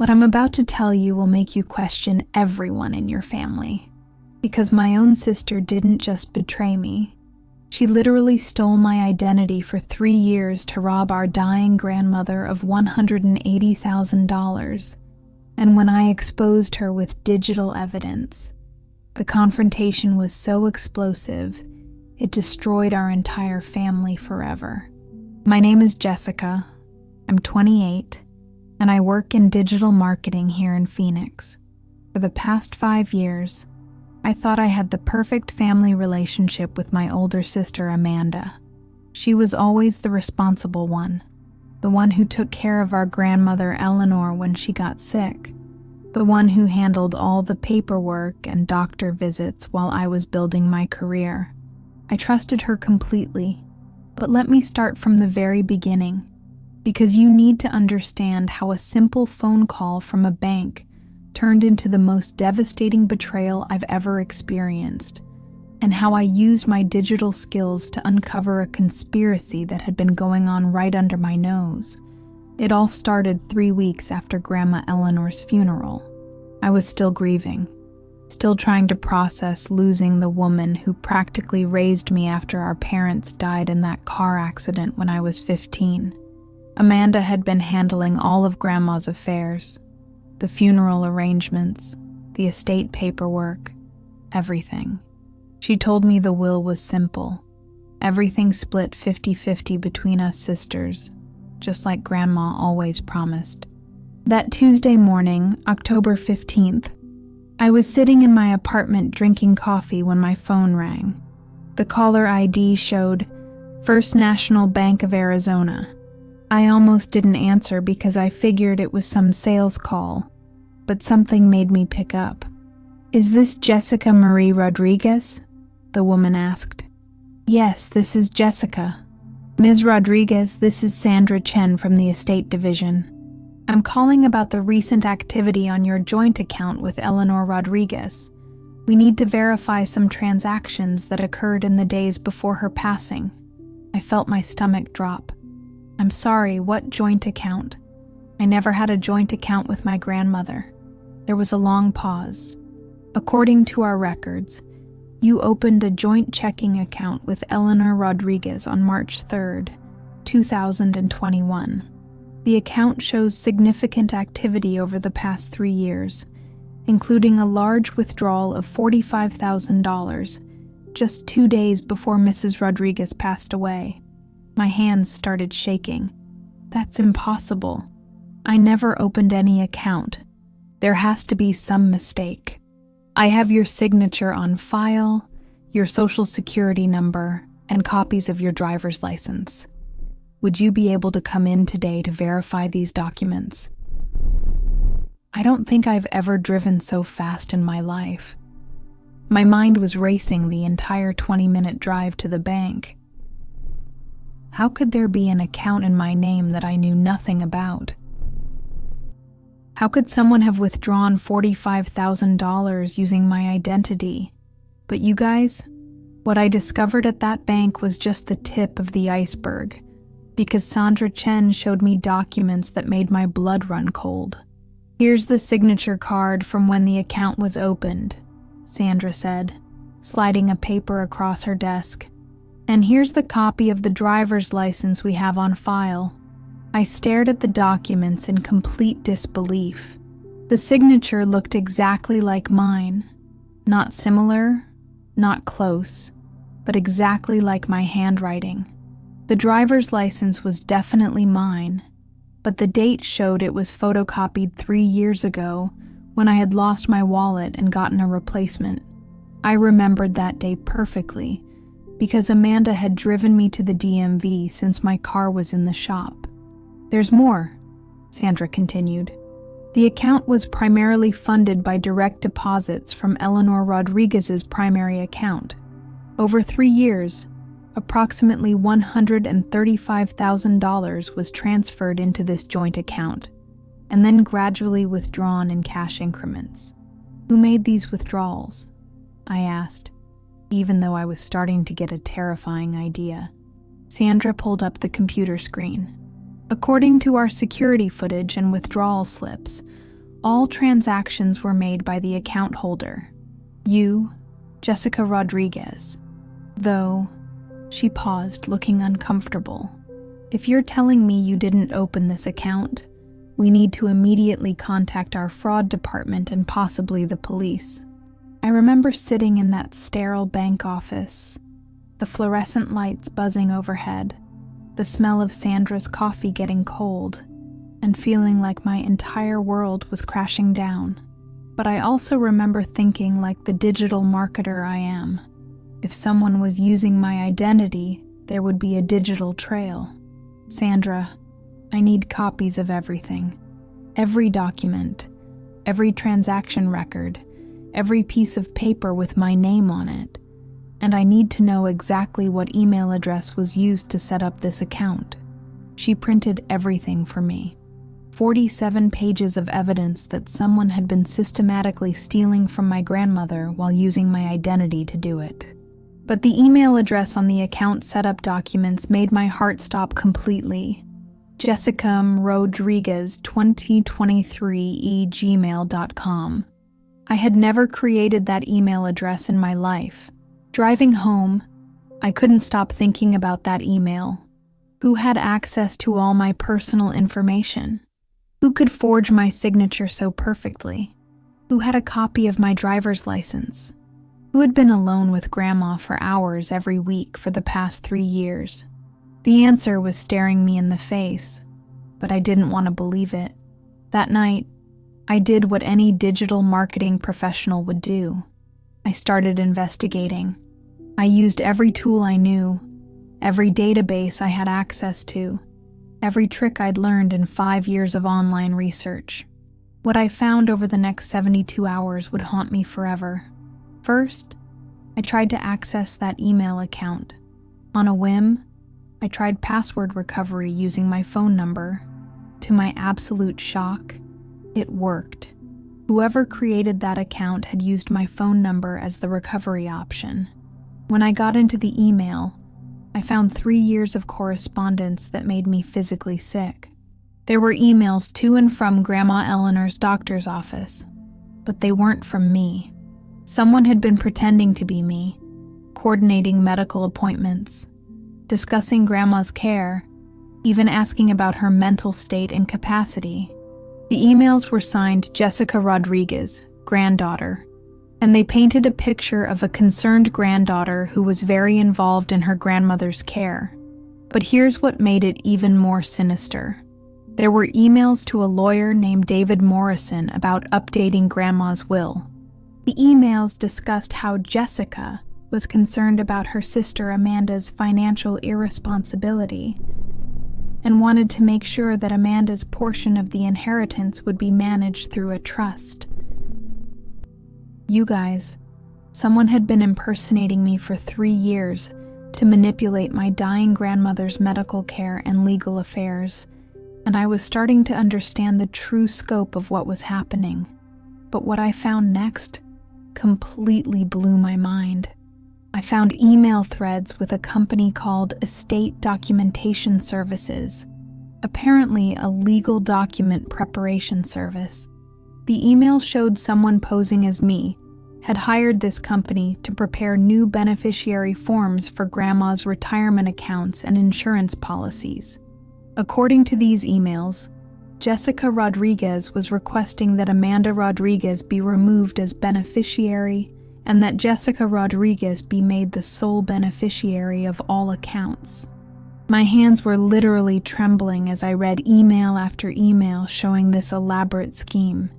What I'm about to tell you will make you question everyone in your family. Because my own sister didn't just betray me. She literally stole my identity for 3 years to rob our dying grandmother of $180,000. And when I exposed her with digital evidence, the confrontation was so explosive, it destroyed our entire family forever. My name is Jessica. I'm 28, and I work in digital marketing here in Phoenix. For the past 5 years, I thought I had the perfect family relationship with my older sister, Amanda. She was always the responsible one, the one who took care of our grandmother, Eleanor, when she got sick, the one who handled all the paperwork and doctor visits while I was building my career. I trusted her completely, but let me start from the very beginning, because you need to understand how a simple phone call from a bank turned into the most devastating betrayal I've ever experienced, and how I used my digital skills to uncover a conspiracy that had been going on right under my nose. It all started 3 weeks after Grandma Eleanor's funeral. I was still grieving, still trying to process losing the woman who practically raised me after our parents died in that car accident when I was 15. Amanda had been handling all of Grandma's affairs, the funeral arrangements, the estate paperwork, everything. She told me the will was simple. Everything split 50-50 between us sisters, just like Grandma always promised. That Tuesday morning, October 15th, I was sitting in my apartment drinking coffee when my phone rang. The caller ID showed First National Bank of Arizona. I almost didn't answer because I figured it was some sales call, but something made me pick up. "Is this Jessica Marie Rodriguez?" the woman asked. "Yes, this is Jessica. Ms. Rodriguez, this is Sandra Chen from the Estate Division. I'm calling about the recent activity on your joint account with Eleanor Rodriguez. We need to verify some transactions that occurred in the days before her passing." I felt my stomach drop. "I'm sorry, what joint account?" "I never had a joint account with my grandmother." There was a long pause. "According to our records, you opened a joint checking account with Eleanor Rodriguez on March 3rd, 2021. The account shows significant activity over the past 3 years, including a large withdrawal of $45,000 just 2 days before Mrs. Rodriguez passed away." My hands started shaking. "That's impossible. I never opened any account. There has to be some mistake. I have your signature on file, your social security number, and copies of your driver's license. Would you be able to come in today to verify these documents?" I don't think I've ever driven so fast in my life. My mind was racing the entire 20-minute drive to the bank. How could there be an account in my name that I knew nothing about? How could someone have withdrawn $45,000 using my identity? But you guys, what I discovered at that bank was just the tip of the iceberg, because Sandra Chen showed me documents that made my blood run cold. "Here's the signature card from when the account was opened," Sandra said, sliding a paper across her desk. "And here's the copy of the driver's license we have on file." I stared at the documents in complete disbelief. The signature looked exactly like mine. Not similar, not close, but exactly like my handwriting. The driver's license was definitely mine, but the date showed it was photocopied 3 years ago when I had lost my wallet and gotten a replacement. I remembered that day perfectly because Amanda had driven me to the DMV since my car was in the shop. "There's more," Sandra continued. "The account was primarily funded by direct deposits from Eleanor Rodriguez's primary account. Over 3 years, approximately $135,000 was transferred into this joint account, and then gradually withdrawn in cash increments." "Who made these withdrawals?" I asked, even though I was starting to get a terrifying idea. Sandra pulled up the computer screen. "According to our security footage and withdrawal slips, All transactions were made by the account holder, you, Jessica Rodriguez. Though, she paused, looking uncomfortable. If you're telling me you didn't open this account, we need to immediately contact our fraud department and possibly the police. I remember sitting in that sterile bank office, the fluorescent lights buzzing overhead, the smell of Sandra's coffee getting cold, and feeling like my entire world was crashing down. But I also remember thinking, like the digital marketer I am, if someone was using my identity, there would be a digital trail. Sandra, I need copies of everything. Every document, every transaction record, every piece of paper with my name on it. And I need to know exactly what email address was used to set up this account. She printed everything for me. 47 pages of evidence that someone had been systematically stealing from my grandmother while using my identity to do it. But the email address on the account setup documents made my heart stop completely. Jessica Rodriguez 2023@gmail.com. I had never created that email address in my life. Driving home, I couldn't stop thinking about that email. Who had access to all my personal information? Who could forge my signature so perfectly? Who had a copy of my driver's license? Who had been alone with Grandma for hours every week for the past 3 years? The answer was staring me in the face, but I didn't want to believe it. That night, I did what any digital marketing professional would do. I started investigating. I used every tool I knew, every database I had access to, every trick I'd learned in 5 years of online research. What I found over the next 72 hours would haunt me forever. First, I tried to access that email account. On a whim, I tried password recovery using my phone number. To my absolute shock, it worked. Whoever created that account had used my phone number as the recovery option. When I got into the email, I found 3 years of correspondence that made me physically sick. There were emails to and from Grandma Eleanor's doctor's office, but they weren't from me. Someone had been pretending to be me, coordinating medical appointments, discussing Grandma's care, even asking about her mental state and capacity. The emails were signed Jessica Rodriguez, granddaughter, and they painted a picture of a concerned granddaughter who was very involved in her grandmother's care. But here's what made it even more sinister. There were emails to a lawyer named David Morrison about updating Grandma's will. The emails discussed how Jessica was concerned about her sister Amanda's financial irresponsibility and wanted to make sure that Amanda's portion of the inheritance would be managed through a trust. You guys, someone had been impersonating me for 3 years to manipulate my dying grandmother's medical care and legal affairs, and I was starting to understand the true scope of what was happening. But what I found next completely blew my mind. I found email threads with a company called Estate Documentation Services, apparently a legal document preparation service. The email showed someone posing as me had hired this company to prepare new beneficiary forms for Grandma's retirement accounts and insurance policies. According to these emails, Jessica Rodriguez was requesting that Amanda Rodriguez be removed as beneficiary and that Jessica Rodriguez be made the sole beneficiary of all accounts. My hands were literally trembling as I read email after email showing this elaborate scheme.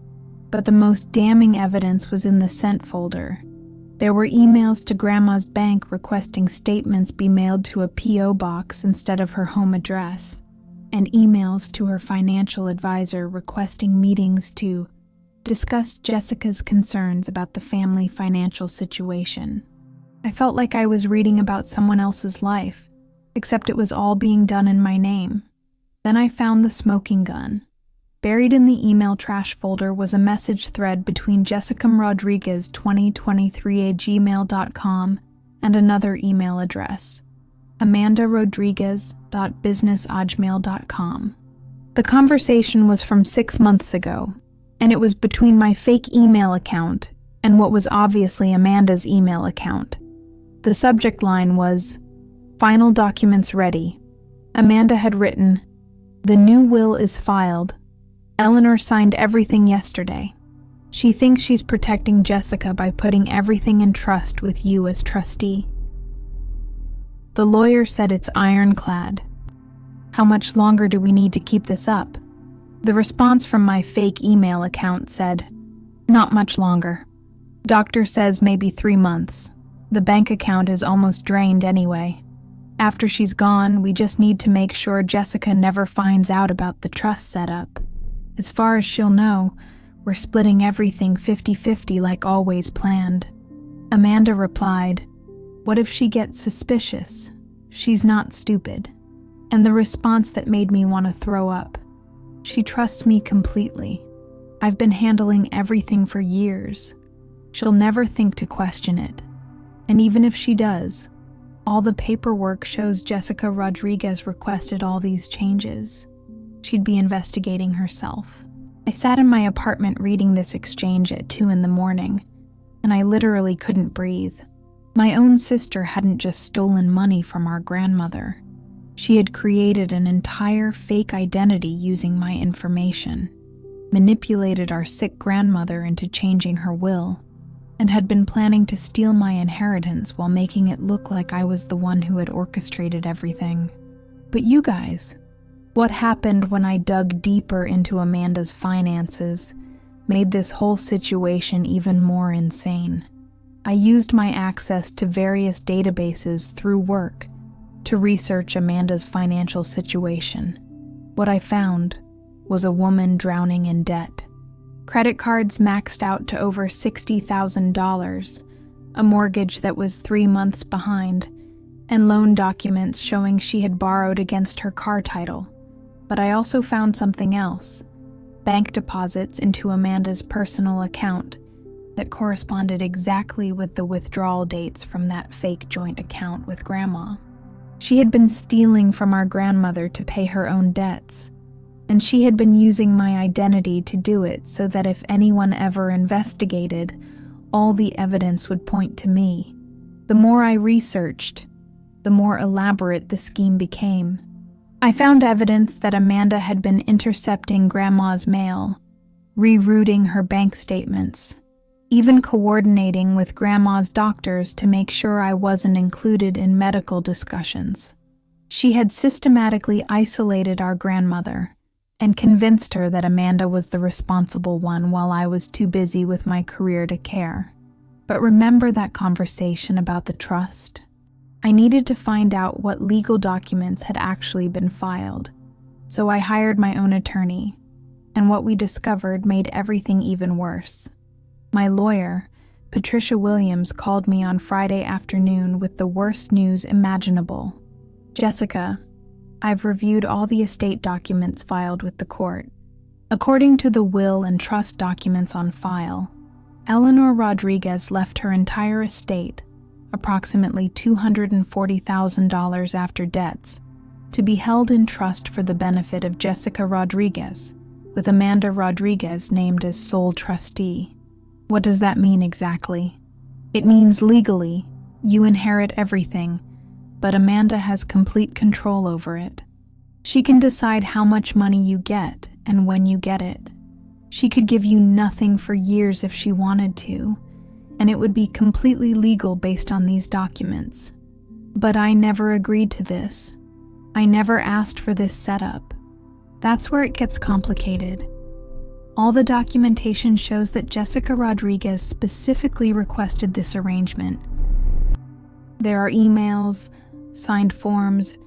But the most damning evidence was in the sent folder. There were emails to Grandma's bank requesting statements be mailed to a P.O. box instead of her home address, and emails to her financial advisor requesting meetings to discuss Jessica's concerns about the family financial situation. I felt like I was reading about someone else's life, except it was all being done in my name. Then I found the smoking gun. Buried in the email trash folder was a message thread between Jessica Rodriguez 2023@gmail.com and another email address, amandarodriguez.business@gmail.com. The conversation was from 6 months ago, and it was between my fake email account and what was obviously Amanda's email account. The subject line was, "Final documents ready." Amanda had written, "The new will is filed. Eleanor signed everything yesterday. She thinks she's protecting Jessica by putting everything in trust with you as trustee." The lawyer said it's ironclad. How much longer do we need to keep this up? The response from my fake email account said, "Not much longer. Doctor says maybe 3 months. The bank account is almost drained anyway. After she's gone, we just need to make sure Jessica never finds out about the trust setup. As far as she'll know, we're splitting everything 50-50 like always planned." Amanda replied, "What if she gets suspicious? She's not stupid." And the response that made me want to throw up. "She trusts me completely. I've been handling everything for years. She'll never think to question it. And even if she does, all the paperwork shows Jessica Rodriguez requested all these changes. She'd be investigating herself." I sat in my apartment reading this exchange at 2 a.m, and I literally couldn't breathe. My own sister hadn't just stolen money from our grandmother. She had created an entire fake identity using my information, manipulated our sick grandmother into changing her will, and had been planning to steal my inheritance while making it look like I was the one who had orchestrated everything. But you guys, what happened when I dug deeper into Amanda's finances made this whole situation even more insane. I used my access to various databases through work to research Amanda's financial situation. What I found was a woman drowning in debt. Credit cards maxed out to over $60,000, a mortgage that was 3 months behind, and loan documents showing she had borrowed against her car title. But I also found something else, bank deposits into Amanda's personal account that corresponded exactly with the withdrawal dates from that fake joint account with Grandma. She had been stealing from our grandmother to pay her own debts, and she had been using my identity to do it so that if anyone ever investigated, all the evidence would point to me. The more I researched, the more elaborate the scheme became. I found evidence that Amanda had been intercepting Grandma's mail, rerouting her bank statements, even coordinating with Grandma's doctors to make sure I wasn't included in medical discussions. She had systematically isolated our grandmother and convinced her that Amanda was the responsible one while I was too busy with my career to care. But remember that conversation about the trust? I needed to find out what legal documents had actually been filed, so I hired my own attorney, and what we discovered made everything even worse. My lawyer, Patricia Williams, called me on Friday afternoon with the worst news imaginable. "Jessica, I've reviewed all the estate documents filed with the court. According to the will and trust documents on file, Eleanor Rodriguez left her entire estate, approximately $240,000 after debts, to be held in trust for the benefit of Jessica Rodriguez, with Amanda Rodriguez named as sole trustee." What does that mean exactly? It means legally, you inherit everything, but Amanda has complete control over it. She can decide how much money you get and when you get it. She could give you nothing for years if she wanted to, and it would be completely legal based on these documents. But I never agreed to this. I never asked for this setup. That's where it gets complicated. All the documentation shows that Jessica Rodriguez specifically requested this arrangement. There are emails, signed forms,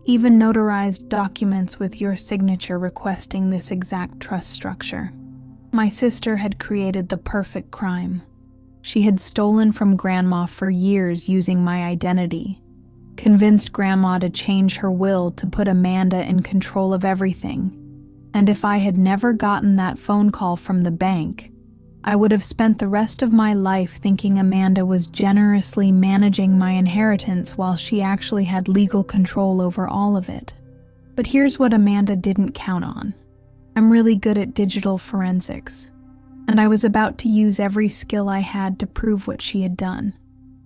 even notarized documents with your signature requesting this exact trust structure. My sister had created the perfect crime. She had stolen from Grandma for years using my identity, convinced Grandma to change her will to put Amanda in control of everything. And if I had never gotten that phone call from the bank, I would have spent the rest of my life thinking Amanda was generously managing my inheritance while she actually had legal control over all of it. But here's what Amanda didn't count on. I'm really good at digital forensics. and I was about to use every skill I had to prove what she had done.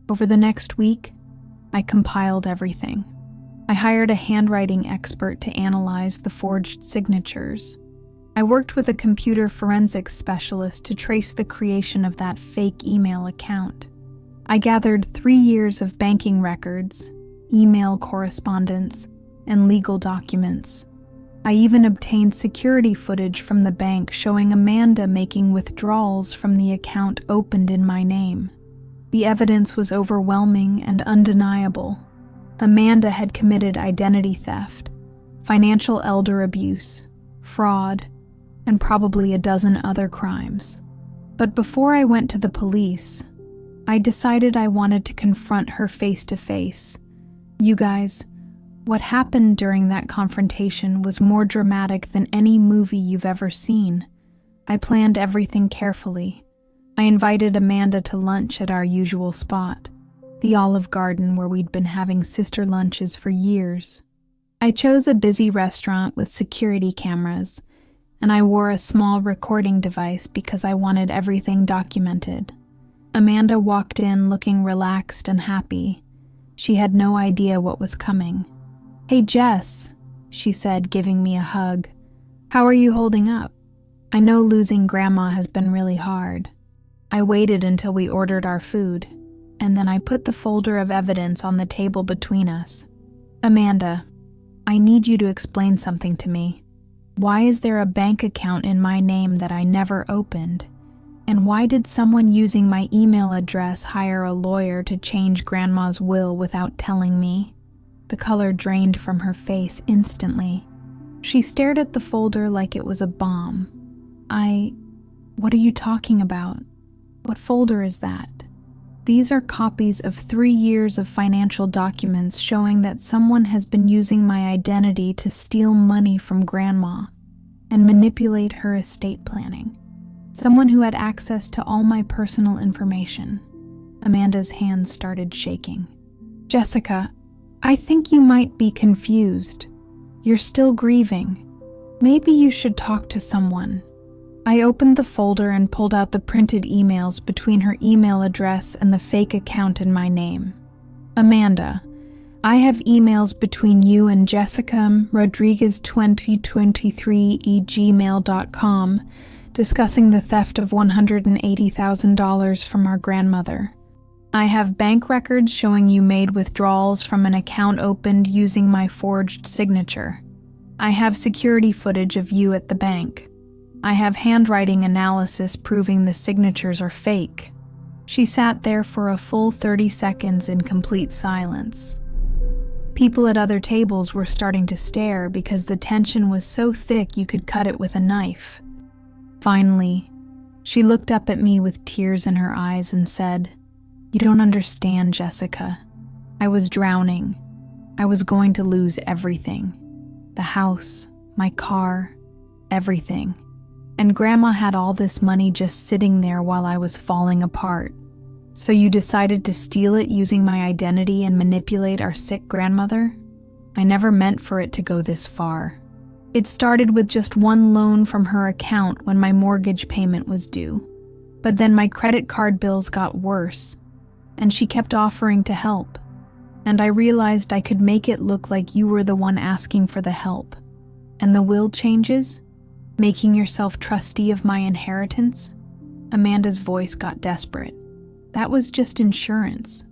Over the next week, I compiled everything. I hired a handwriting expert to analyze the forged signatures. I worked with a computer forensics specialist to trace the creation of that fake email account. I gathered 3 years of banking records, email correspondence, and legal documents. I even obtained security footage from the bank showing Amanda making withdrawals from the account opened in my name. The evidence was overwhelming and undeniable. Amanda had committed identity theft, financial elder abuse, fraud, and probably a dozen other crimes. But before I went to the police, I decided I wanted to confront her face to face. You guys, what happened during that confrontation was more dramatic than any movie you've ever seen. I planned everything carefully. I invited Amanda to lunch at our usual spot, the Olive Garden where we'd been having sister lunches for years. I chose a busy restaurant with security cameras, and I wore a small recording device because I wanted everything documented. Amanda walked in looking relaxed and happy. She had no idea what was coming. "Hey Jess," she said, giving me a hug. "How are you holding up? I know losing Grandma has been really hard." I waited until we ordered our food, and then I put the folder of evidence on the table between us. "Amanda, I need you to explain something to me. Why is there a bank account in my name that I never opened? And why did someone using my email address hire a lawyer to change Grandma's will without telling me?" The color drained from her face instantly. She stared at the folder like it was a bomb. What are you talking about? What folder is that?" "These are copies of 3 years of financial documents showing that someone has been using my identity to steal money from Grandma and manipulate her estate planning. Someone who had access to all my personal information." Amanda's hands started shaking. "Jessica, I think you might be confused. You're still grieving. Maybe you should talk to someone." I opened the folder and pulled out the printed emails between her email address and the fake account in my name. "Amanda, I have emails between you and Jessica Rodriguez 2023@gmail.com discussing the theft of $180,000 from our grandmother. I have bank records showing you made withdrawals from an account opened using my forged signature. I have security footage of you at the bank. I have handwriting analysis proving the signatures are fake." She sat there for a full 30 seconds in complete silence. People at other tables were starting to stare because the tension was so thick you could cut it with a knife. Finally, she looked up at me with tears in her eyes and said, "You don't understand, Jessica. I was drowning. I was going to lose everything. The house, my car, everything. And Grandma had all this money just sitting there while I was falling apart. So you decided to steal it using my identity and manipulate our sick grandmother? I never meant for it to go this far. It started with just one loan from her account when my mortgage payment was due. But then my credit card bills got worse, and she kept offering to help. And I realized I could make it look like you were the one asking for the help. And the will changes? Making yourself trustee of my inheritance?" Amanda's voice got desperate. "That was just insurance.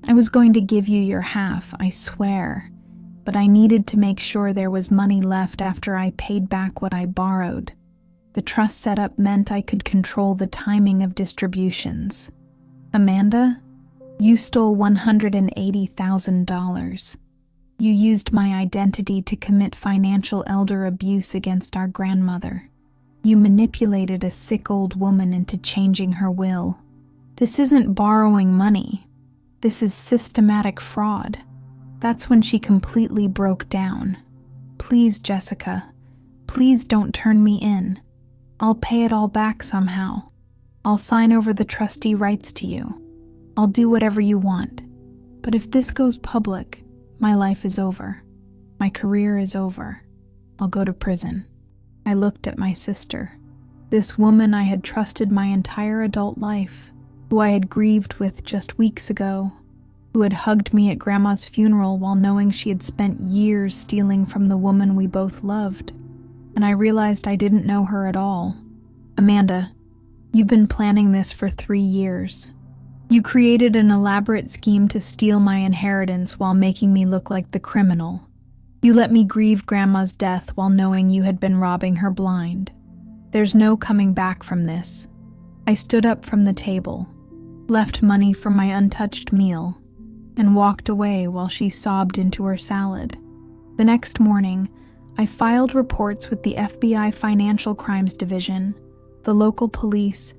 I was going to give you your half, I swear. But I needed to make sure there was money left after I paid back what I borrowed. The trust setup meant I could control the timing of distributions. Amanda, you stole $180,000. You used my identity to commit financial elder abuse against our grandmother. You manipulated a sick old woman into changing her will. This isn't borrowing money. This is systematic fraud." That's when she completely broke down. "Please, Jessica, please don't turn me in. I'll pay it all back somehow. I'll sign over the trustee rights to you. I'll do whatever you want. But if this goes public, my life is over. My career is over. I'll go to prison." I looked at my sister. This woman I had trusted my entire adult life, who I had grieved with just weeks ago, who had hugged me at Grandma's funeral while knowing she had spent years stealing from the woman we both loved. And I realized I didn't know her at all. Amanda, you've been planning this for 3 years. You created an elaborate scheme to steal my inheritance while making me look like the criminal. You let me grieve Grandma's death while knowing you had been robbing her blind. There's no coming back from this. I stood up from the table, left money for my untouched meal, and walked away while she sobbed into her salad. The next morning, I filed reports with the FBI Financial Crimes Division, the local police,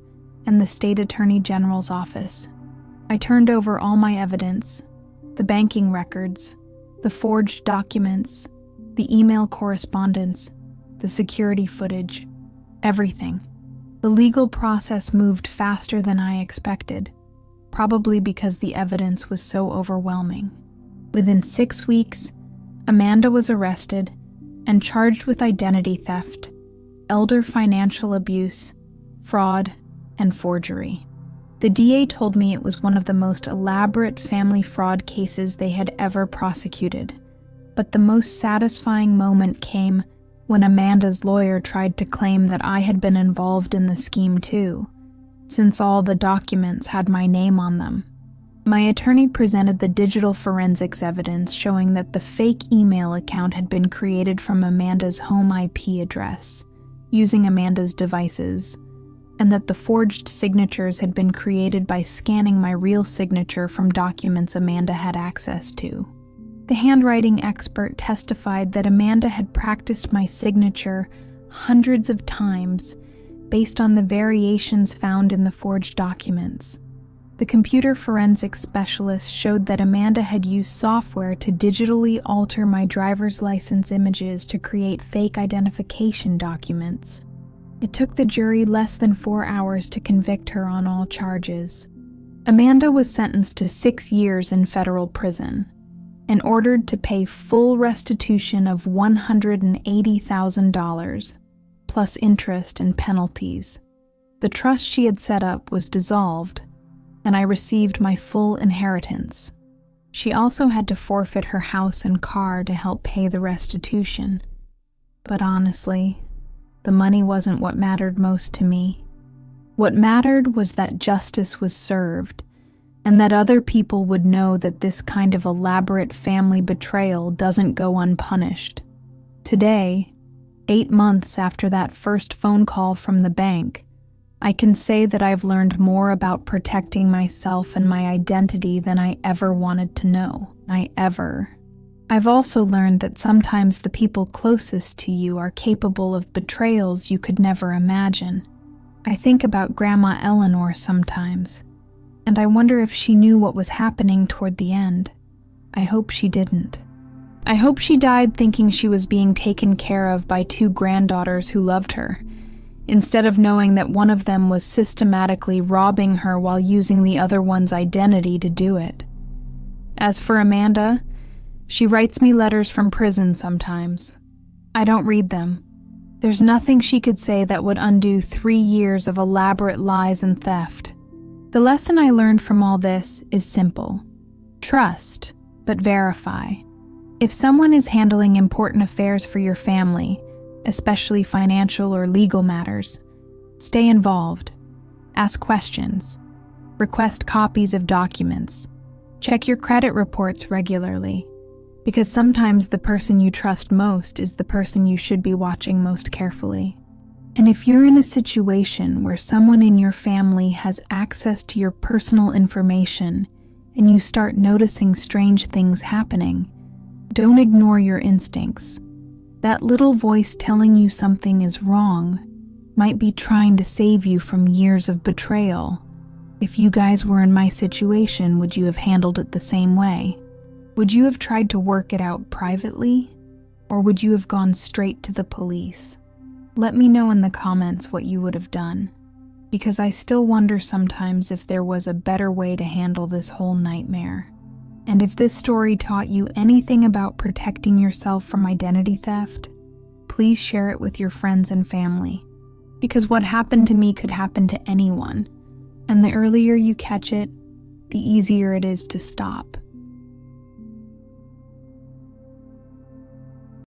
and the state attorney general's office. I turned over all my evidence, the banking records, the forged documents, the email correspondence, the security footage, everything. The legal process moved faster than I expected, probably because the evidence was so overwhelming. Within 6 weeks, Amanda was arrested and charged with identity theft, elder financial abuse, fraud, and forgery. The DA told me it was one of the most elaborate family fraud cases they had ever prosecuted, but the most satisfying moment came when Amanda's lawyer tried to claim that I had been involved in the scheme too, since all the documents had my name on them. My attorney presented the digital forensics evidence showing that the fake email account had been created from Amanda's home IP address, using Amanda's devices, and that the forged signatures had been created by scanning my real signature from documents Amanda had access to. The handwriting expert testified that Amanda had practiced my signature hundreds of times based on the variations found in the forged documents. The computer forensics specialist showed that Amanda had used software to digitally alter my driver's license images to create fake identification documents. It took the jury less than 4 hours to convict her on all charges. Amanda was sentenced to 6 years in federal prison and ordered to pay full restitution of $180,000, plus interest and penalties. The trust she had set up was dissolved, and I received my full inheritance. She also had to forfeit her house and car to help pay the restitution. But honestly, the money wasn't what mattered most to me. What mattered was that justice was served, and that other people would know that this kind of elaborate family betrayal doesn't go unpunished. Today, 8 months after that first phone call from the bank, I can say that I've learned more about protecting myself and my identity than I ever wanted to know. I've also learned that sometimes the people closest to you are capable of betrayals you could never imagine. I think about Grandma Eleanor sometimes, and I wonder if she knew what was happening toward the end. I hope she didn't. I hope she died thinking she was being taken care of by 2 granddaughters who loved her, instead of knowing that one of them was systematically robbing her while using the other one's identity to do it. As for Amanda, she writes me letters from prison sometimes. I don't read them. There's nothing she could say that would undo 3 years of elaborate lies and theft. The lesson I learned from all this is simple. Trust, but verify. If someone is handling important affairs for your family, especially financial or legal matters, stay involved. Ask questions. Request copies of documents. Check your credit reports regularly, because sometimes the person you trust most is the person you should be watching most carefully. And if you're in a situation where someone in your family has access to your personal information and you start noticing strange things happening, don't ignore your instincts. That little voice telling you something is wrong might be trying to save you from years of betrayal. If you guys were in my situation, would you have handled it the same way? Would you have tried to work it out privately, or would you have gone straight to the police? Let me know in the comments what you would have done, because I still wonder sometimes if there was a better way to handle this whole nightmare. And if this story taught you anything about protecting yourself from identity theft, please share it with your friends and family. Because what happened to me could happen to anyone, and the earlier you catch it, the easier it is to stop.